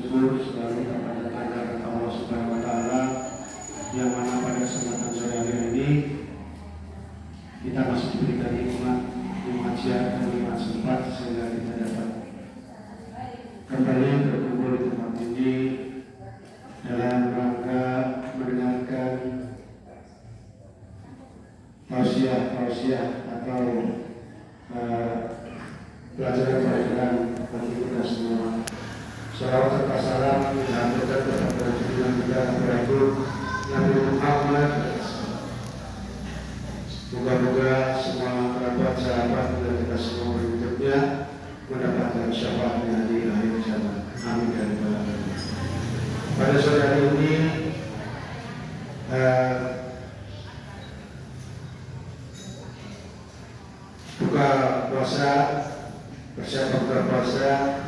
syukur selalu kepada kehadirat Allah Subhanahu wa taala yang mana pada kesempatan sore hari ini kita masih diberikan nikmat dan nikmat sempat sehingga kita dapat kembali berkumpul di tempat ini dalam rangka mendengarkan tausiah atau pelajaran-pelajaran bagi kita semua. Salawat serta salam dihaturkan kepada junjungan kita Rasul Nabi Muhammad. Moga-moga semua kerabat sahabat dan kita semua berikutnya mendapatkan syafaatnya di akhir zaman. Amin ya rabbal alamin. Pada sore hari ini buka puasa, persiapan buka puasa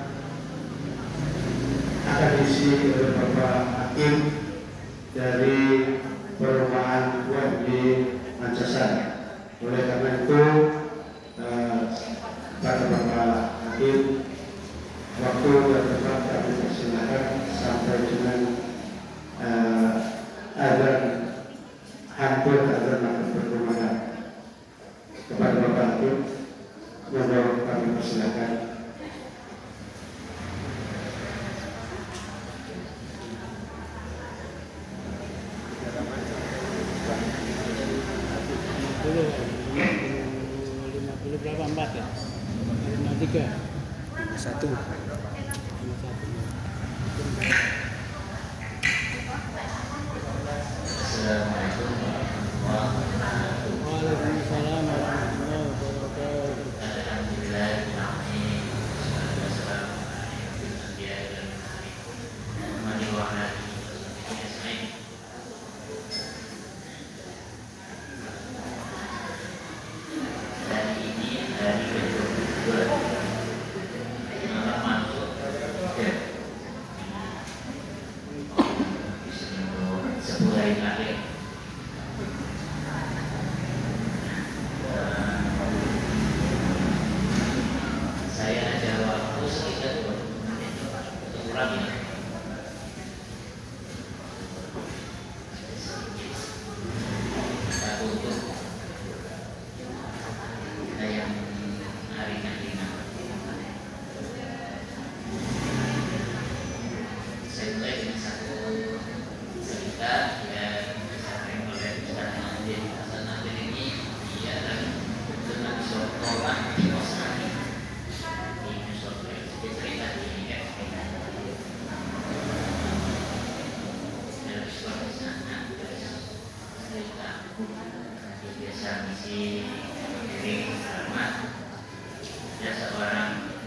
akan diisi oleh Bapak Hakim dari Perumahan UMY Pancasar. Oleh karena itu, pada Bapak Hakim, waktu dan tempat kami persilakan sampai dengan azan hampir azan akan berkumandang. Kepada Bapak Hakim, mohon kami persilakan. Berapa 4 ya? 53 1 Assalamualaikum warahmatullahi wabarakatuh. Waalaikumsalam warahmatullahi wabarakatuh. Alhamdulillah. Hari ini hari ke-22 malam masuk sepuluh hari terakhir. Saya ada waktu sekitar 20 menit untuk kurang ya. Aku untuk yang hari kelima. Saya mulai dengan satu cerita yang disampaikan oleh Ustaz Nadir. Ustaz Nadir ini dia adalah pernah sekolah di Australia. Di New South Wales. Dia cerita di dalam sekolah di sana. Cerita dia biasa misi diri selamat. Ada seorang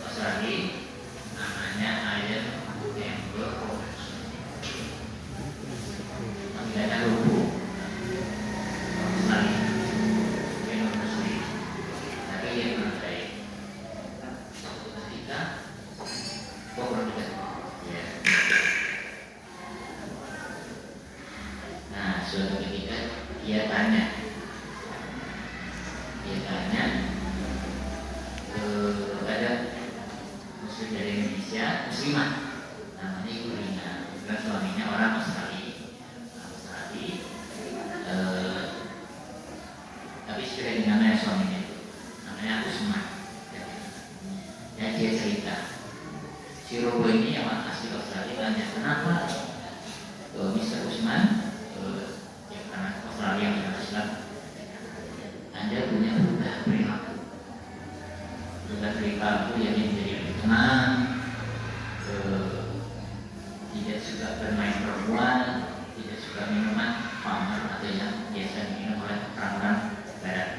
Australia namanya Ian Campbell. Panggilannya Lubu Australia. Dia non-muslim, tapi dia menandai suatu ketika berbeda. Ya. Nah, suatu ketika dia tanya kepada muslim dari Indonesia, muslimah namanya Ibu Rina, dan suaminya orang Australia, tapi sudah namanya suaminya itu namanya Usman. Ya, dia cerita si Robo ini yang asli Australia tanya, kenapa Mr. Usman, yang anak Australia yang Islam, Anda punya berubah perilaku yang menjadi lebih tenang, tidak suka bermain perempuan, tidak suka minuman khamr atau yang biasa diminum oleh orang-orang barat.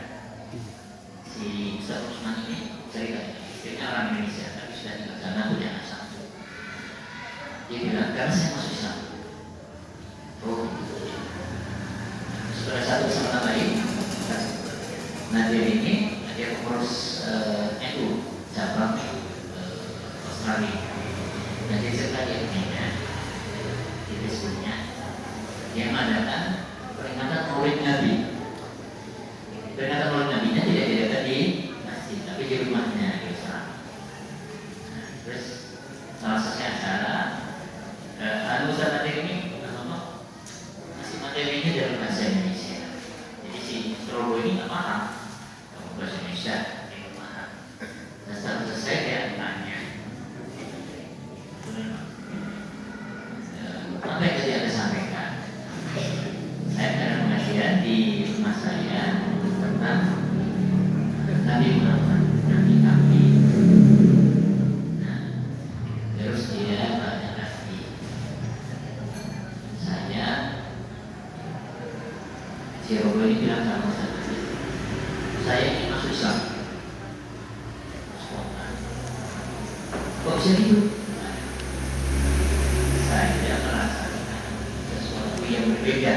Si Ustaz Usman ini cerita, istrinya orang Indonesia tapi sudah tinggal sana punya anak satu. Dia bilang, karena saya masuk Islam. Oh, saudara satu sama lain. Nah, dia pengurus NU cabang Australia. Dan dia cerita dia punya di Facebooknya yang mengadakan peringatan Maulid Nabi. Peringatan Maulid Nabi-nya tidak di masjid, tapi di rumahnya di Australia. Terus salah satu acara Ustaz materi ini masih materinya dalam bahasa Indonesia. Jadi si Strobo ini nggak paham bahasa Indonesia, dia nggak paham. Dan setelah selesai dia tanya, apa yang tadi Anda sampaikan? Saya pernah mengajar di rumah saya tentang Nabi Muhammad, Nabi kami. Nah, terus dia tanya lagi, si Robo ini bilang sama saya ingin masuk Islam. Kok bisa gitu? Saya merasakan sesuatu yang berbeda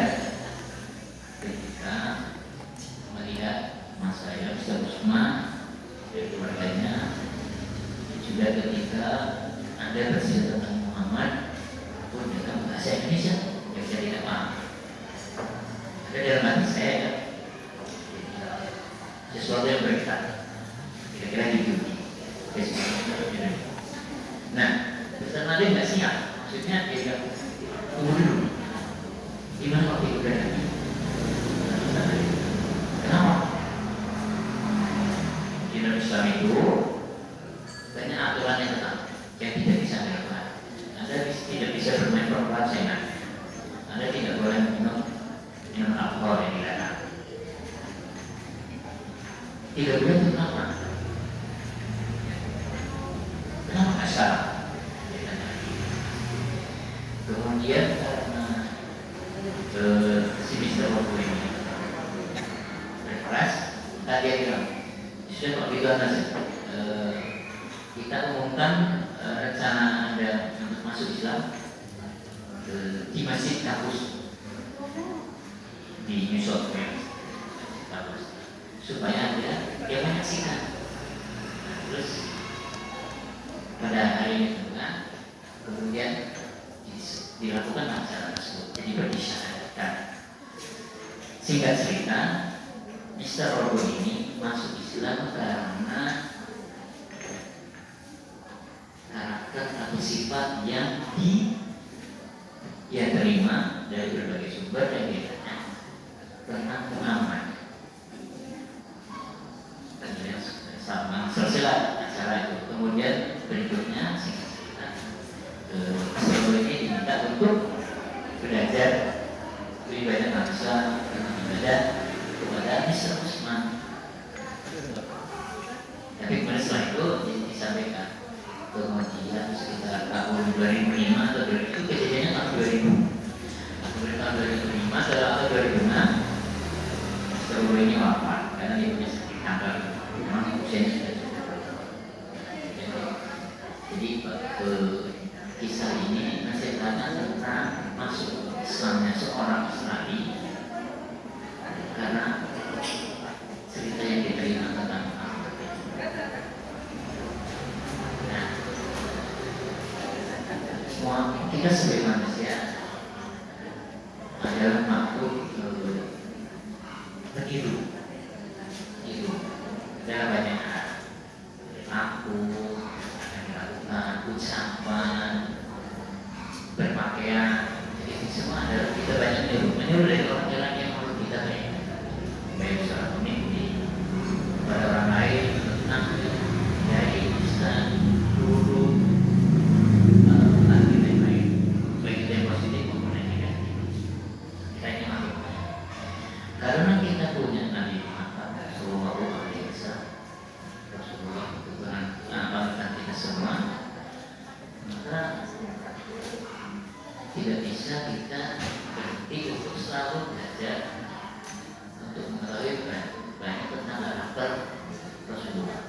ketika melihat mas saya Ustaz Usman dan keluarganya, juga ketika Anda bercerita tentang Muhammad pun dengan bahasa Indonesia yang saya tidak paham. Ada dalam hati saya sesuatu yang berkaitan, kira-kira gitu. Nah, Ustaz Nabi nggak siap, maksudnya dia bilang tunggu dulu. Gimana waktu itu berani? Kenapa? Di dalam Islam itu banyak aturan yang tetap yang tidak bisa dilakukan. Anda tidak bisa bermain perempuan senang. Anda tidak boleh minum alkohol yang dilarang. Tidak boleh kenapa? Kenapa nggak salah? Kemudian karena si Mister Wabu ini berkeras, tadi dia bilang, sudah kalau gitu Anda kita umumkan rencana Anda untuk masuk Islam di Masjid Kampus di New South Wales, supaya Anda yang menyaksikan. Terus pada hari itu kan, kemudian dilakukan acara tersebut, jadi berdisyaratkan. Singkat cerita, Mr. Robo ini masuk Islam karena karakter atau sifat yang dia terima dari berbagai sumber dan dia tentang pengaman. Kemudian sama selesai acara itu. Kemudian berikutnya singkat cerita, Robo ini diminta untuk belajar lebih banyak bangsa dan ibadah kepada Mr. Usman. Tapi kemudian setelah itu disampaikan, kemudian sekitar tahun 2005 atau 2000, itu kejadiannya tahun 2000. Kemudian tahun 2005 atau 2006, Mr. Robo ini wafat karena dia punya sakit kanker. Memang usianya sudah cukup. Jadi kisah ini menceritakan tentang masuk Islamnya seorang Australia karena cerita yang diterima tentang Muhammad. Nah, semua kita sebagai manusia adalah makhluk berhidup. Dalam banyak hal, aku melakukan ucapan, berpakaian, jadi semua adalah kita banyak menyuruh dari orang-orang yang menurut kita baik seorang pemimpin kepada orang lain tentang dari ustaz, guru, lagi lain-lain, baik itu yang positif maupun yang negatif. Kita ini makhluk. Karena kita punya Nabi Muhammad Sallallahu Alaihi Wasallam, Rasulullah itu Tuhan kita semua, maka tidak bisa kita berhenti untuk selalu belajar untuk mengetahui banyak tentang karakter Rasulullah,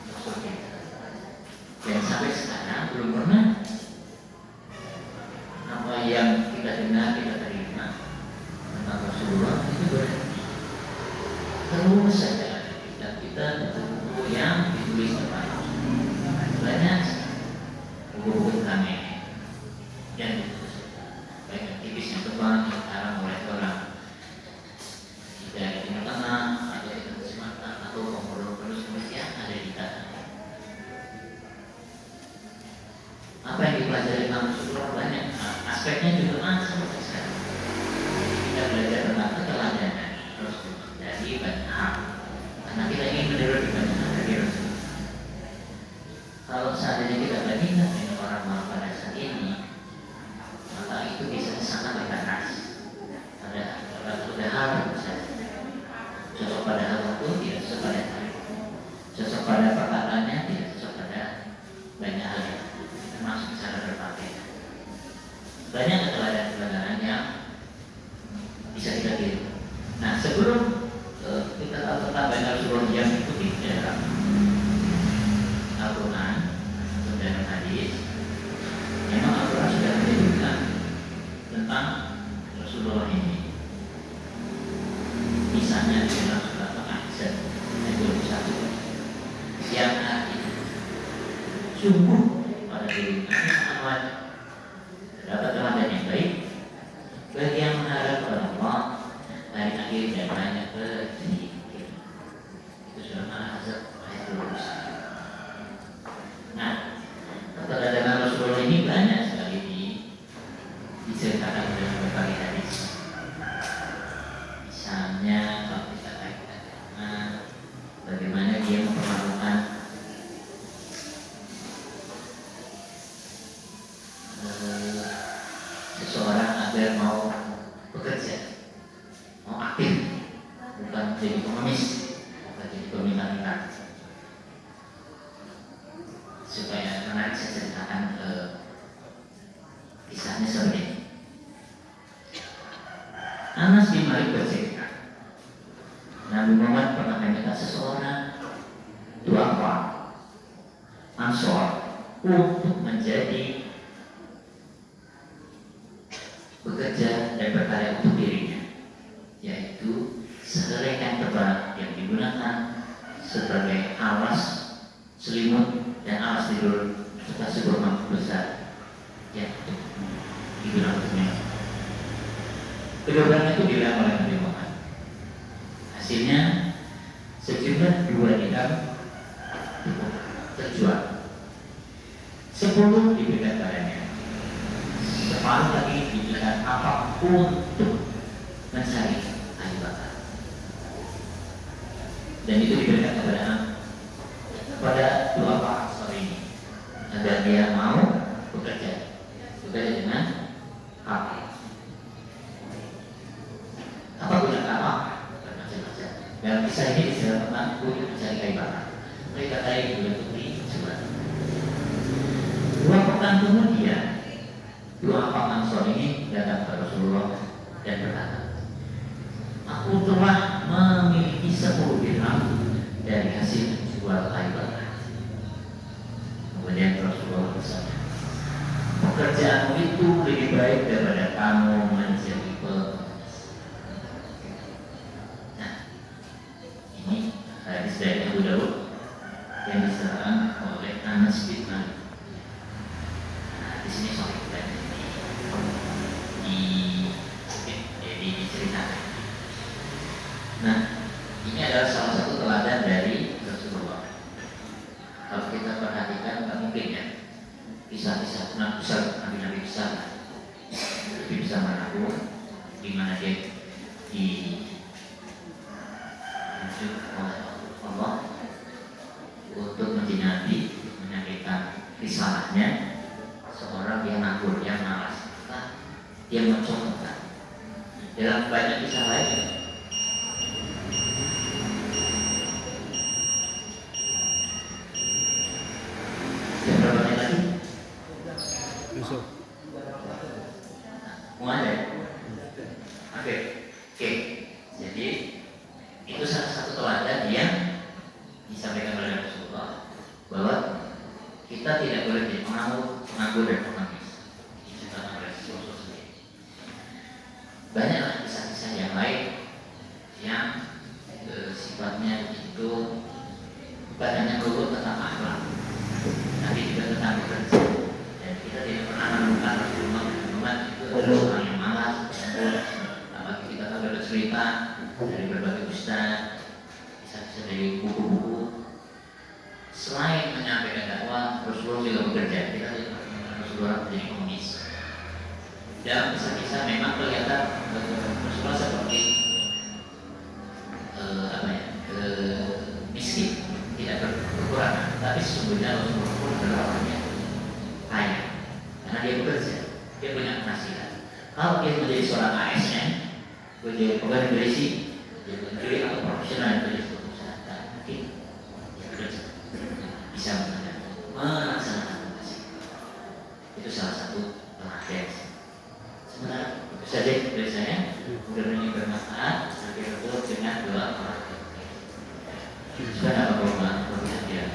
Rasul kita. Dan sampai sekarang belum pernah apa yang kita dengar, kita terima tentang Rasulullah itu berhenti. Terus saja ada kita buku yang ditulis tentang banyak buku kami yang baik aktivis yang tebal yang sekarang mulai orang tidak di Timur Tengah atau di Tengah Selatan atau penulis yang ada di tanah. Apa yang dipelajari dalam Rasulullah banyak, aspeknya juga macam-macam sekali. Kita belajar tentang keteladanan Rasulullah dari banyak hal, karena kita ingin meniru banyak hal dari Rasulullah. Kalau seandainya kita bandingkan dengan orang-orang pada saat ini, maka itu bisa sangat terbatas. Ada hal saja. Cocok pada hal itu tidak cocok pada hal. Cocok pada perkataannya tidak cocok pada banyak hal, termasuk cara berpakaian. Banyak keteladanan yang bisa kita tiru. Nah, sebelum kita tahu tentang banyak Rasulullah yang ikuti dalam Al-Quran atau dalam hadis, memang Al-Quran sudah menyebutkan tentang Rasulullah ini. Misalnya di dalam surat Al-Ahzab ayat 21 yang artinya sungguh pada diri kami amat terdapat teladan yang baik bagi yang mengharap kepada Allah hari akhir dan banyak berzikir. Itu surat Al-Ahzab ayat 21. Nah, keteladanan Rasulullah ini banyak sekali diceritakan dalam berbagai hadis. Misalnya kalau kita kaitkan dengan bagaimana dia memperlakukan seseorang agar mau bekerja, mau aktif, bukan jadi pengemis, bukan jadi pemina-mina. Supaya menarik saya ceritakan kisahnya seperti ini. Anas bin Malik bercerita, Nabi Muhammad pernah meminta seseorang duafa Ansor untuk menjadi bekerja dan berkarya untuk dirinya, yaitu sehelai kain tebal yang digunakan sebagai alas selimut dan alas tidur serta sebuah mangkuk besar yang digunakan untuk kedua-duanya itu dilakukan oleh Nabi Muhammad. Hasilnya sejumlah 2 dirham terjual, 10 diberikan padanya, separuh lagi diberikan apa untuk mencari kayu bakar, dan itu diberikan kepada dua pak Ansor ini agar dia mau bekerja dengan apa guna apa bermacam-macam. Dalam kisah ini disebutkan untuk mencari kayu bakar. Mereka tadi untuk dijual. 2 pekan kemudian, 2 pak Ansor ini datang ke Rasulullah dan berkata, aku telah memiliki 10 dirham dari hasil jual kayu bakar. Kemudian Rasulullah bersabda, pekerjaanmu itu lebih baik daripada kamu menjadi pengemis. Nah, ini hadis dari Abu Daud yang diserahkan oleh Anas bin Malik. Nah, di sini soal kita diceritakan. Nah, ini adalah salah satu teladan dari Rasulullah. Kalau kita perhatikan, nggak mungkin ya kisah-kisah nabi-nabi besar lebih besar manapun, di mana dia ditunjuk oleh Allah untuk menjadi nabi, menyampaikan risalahnya, seorang yang nganggur, yang malas, dia mencontohkan dalam banyak kisah lain. Besok. Mulai. Oke. Jadi itu salah satu teladan yang disampaikan oleh Rasulullah bahwa kita tidak boleh menjadi penganggur dan pengemis. Diceritakan oleh Rasulullah sendiri. Banyaklah kisah-kisah yang lain yang sifatnya itu bukan hanya melulu tentang akhlak, tapi juga tentang bekerja. Dan kita tidak pernah menemukan Rasulullah itu adalah orang yang malas. Apalagi kita tahu ada cerita dari berbagai ustaz, kisah-kisah dari buku-buku. Selain menyampaikan dakwah, Rasulullah juga bekerja. Kita tidak pernah keluar menjadi komunis. Dalam kisah-kisah memang kelihatan Rasulullah seperti miskin, tidak berkekurangan, tapi sesungguhnya Rasulullah adalah orang yang kaya karena dia bekerja, dia punya penghasilan. Kalau dia menjadi seorang ASN, menjadi pegawai negeri sih, dia negeri atau profesional yang bekerja di perusahaan, mungkin dia bekerja bisa melaksanakan tugas. Itu salah satu perhatian. Sementara itu saja dari saya. Mudah-mudahan ini bermanfaat. Sampai bertemu dengan doa orang. Subhanallah wa bihamdihi.